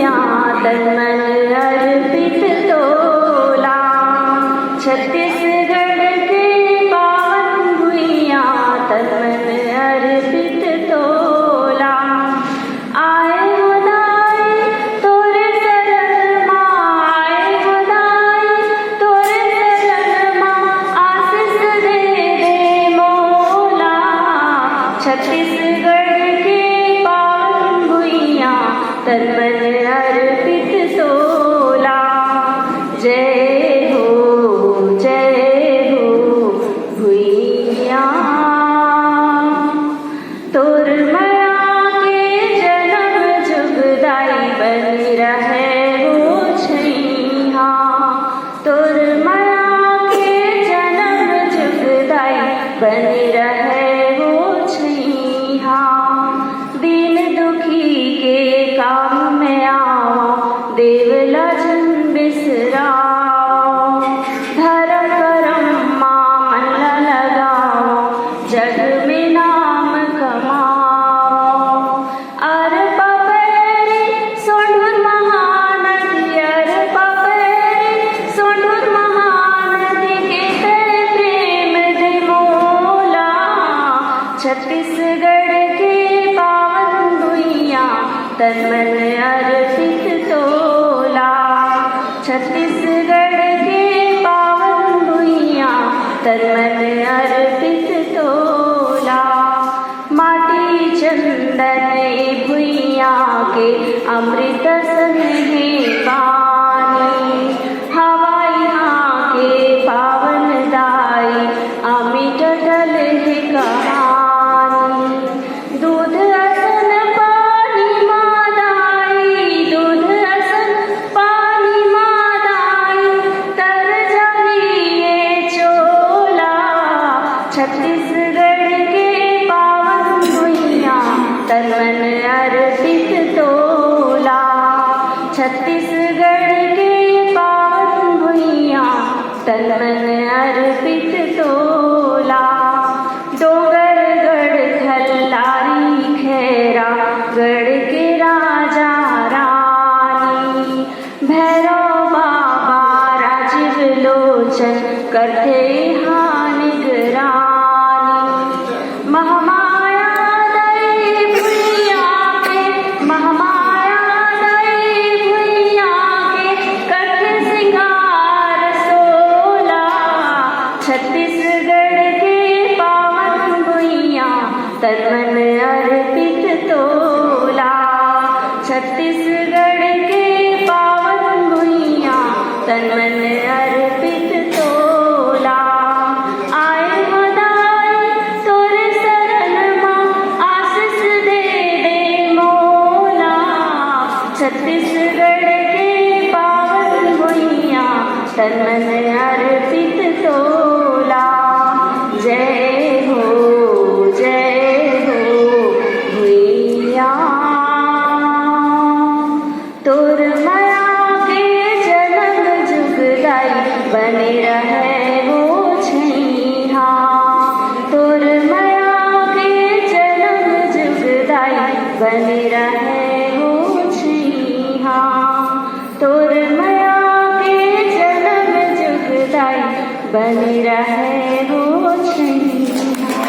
भुइया तन मन अर्पित तोला। छत्तीसगढ़ के पावन भुइया तन मन अर्पित तोला। आए हो दाई तोरे शरण माँ, आए हो दाई तोरे शरण माँ, आशीष दे दे मोला। छत्तीसगढ़ के पावन भुइया तन मन अर्पित तोला। जय हो भुइया। तोर माया के जन्म जुगदाई बनी रहे हो छैया। तोर माया के जन्म जुगदाई बनी रहे हो छैया। दीन दुखी के काम में आओ, देव लजन बिसराओ। धर्म करम माँ मन लगाओ, जग में नाम कमाओ। अर पपेरी सोंढूर महानदी, अर पपेरी सोंढूर महानदी के तेरे प्रेम दे मोला। छत्तीसगढ़ के पावन भुइया तन मन अर्पित तोला। छत्तीसगढ़ के पावन भुइया तन मन अर्पित तोला। माटी चंदन भुइया के अमृत संगे पानी। हवा यहाँ के पावन दाई, अमिट टल है कहानी। दूध असन पानी मादाई, दूध असन पानी मादाई, तर जाइए चोला। छत्तीसगढ़ के पावन भुइया तन मन अर्पित तोला। छत्तीसगढ़ के पावन भुइया तन मन अर्पित तोला। डोंगरगढ़ खल्लारी खैरा गढ़ के राजा रानी। भैरव बाबा राजीव लोचन करते यहाँ निगरानी। महामाया दई भुइया के, महामाया दई भुइया के, करते सिंगार सोला। छत्तीसगढ़ के पावन भुइया तन मन अर्पित तोला। छत्तीसगढ़ के पावन भुइया तन मन अर्पित तोला। आए हो दाई तोरे शरण माँ, आशीष दे दे मोला। छत्तीसगढ़ के पावन भुइया तन मन अर्पित तोला। जय हो भुइया। तोर माया के जन्म जुगदाई बने रहे हो छैया। तोर माया के जन्म जुगदाई बने रहे